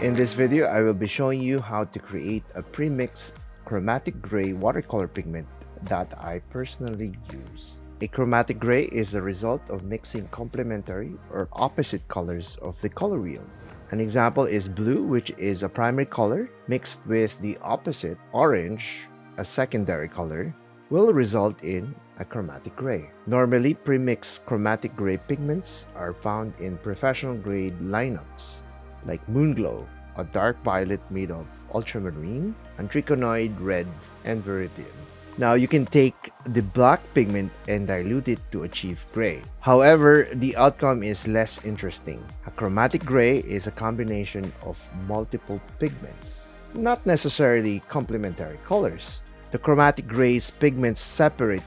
In this video, I will be showing you how to create a premixed chromatic gray watercolor pigment that I personally use. A chromatic gray is the result of mixing complementary or opposite colors of the color wheel. An example is blue, which is a primary color, mixed with the opposite, orange, a secondary color, will result in a chromatic gray. Normally, premixed chromatic gray pigments are found in professional grade lineups like MOONGLOW, a dark violet made of ultramarine, anthraconoid red, and viridian. Now, you can take the black pigment and dilute it to achieve gray. However, the outcome is less interesting. A chromatic gray is a combination of multiple pigments, not necessarily complementary colors. The chromatic gray's pigments separate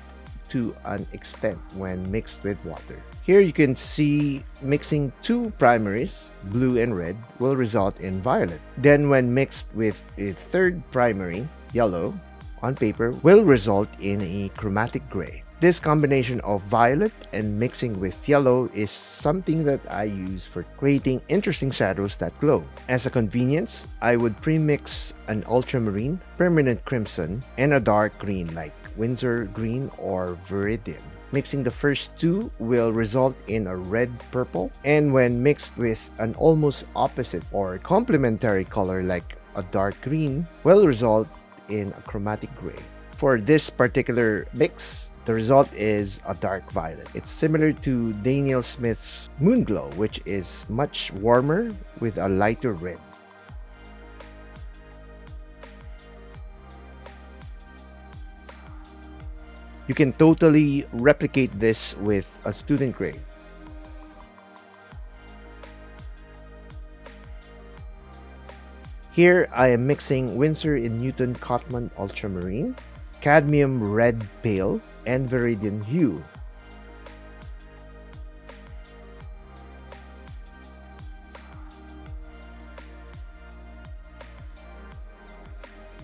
to an extent when mixed with water. Here you can see mixing two primaries, blue and red, will result in violet. Then when mixed with a third primary, yellow, on paper will result in a chromatic gray. This combination of violet and mixing with yellow is something that I use for creating interesting shadows that glow. As a convenience, I would premix an ultramarine, permanent crimson, and a dark green like Windsor green or viridian. Mixing the first two will result in a red-purple, and when mixed with an almost opposite or complementary color like a dark green, will result in a chromatic gray. For this particular mix, the result is a dark violet. It's similar to Daniel Smith's MOONGLOW, which is much warmer with a lighter red. You can totally replicate this with a student grade. Here I am mixing Winsor & Newton Cotman Ultramarine, Cadmium Red Pale, and Viridian Hue.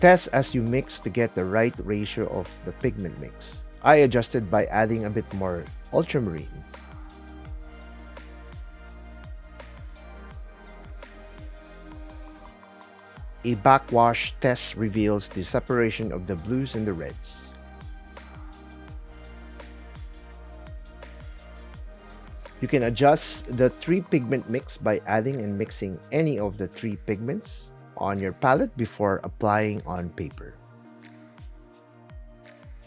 Test as you mix to get the right ratio of the pigment mix. I adjusted by adding a bit more ultramarine. A backwash test reveals the separation of the blues and the reds. You can adjust the three pigment mix by adding and mixing any of the three pigments on your palette before applying on paper.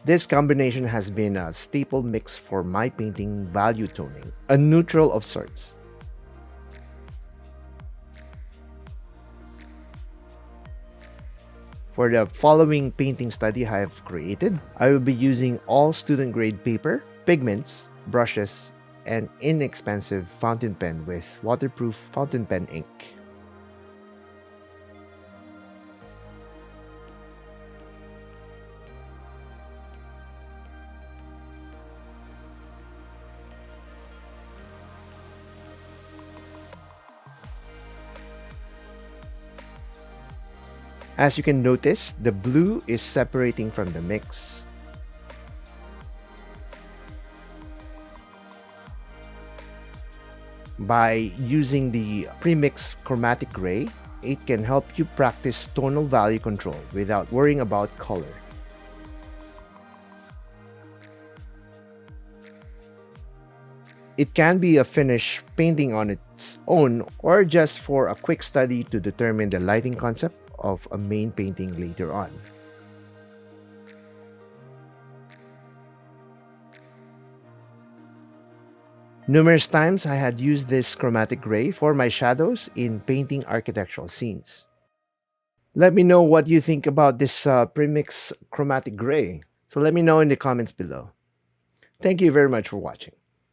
This combination has been a staple mix for my painting value toning, a neutral of sorts. For the following painting study I have created, I will be using all student grade paper, pigments, brushes, and inexpensive fountain pen with waterproof fountain pen ink. As you can notice, the blue is separating from the mix. By using the premixed chromatic gray, it can help you practice tonal value control without worrying about color. It can be a finished painting on its own or just for a quick study to determine the lighting concept of a main painting later on. Numerous times I had used this chromatic gray for my shadows in painting architectural scenes. Let me know what you think about this premixed chromatic gray. So let me know in the comments below. Thank you very much for watching.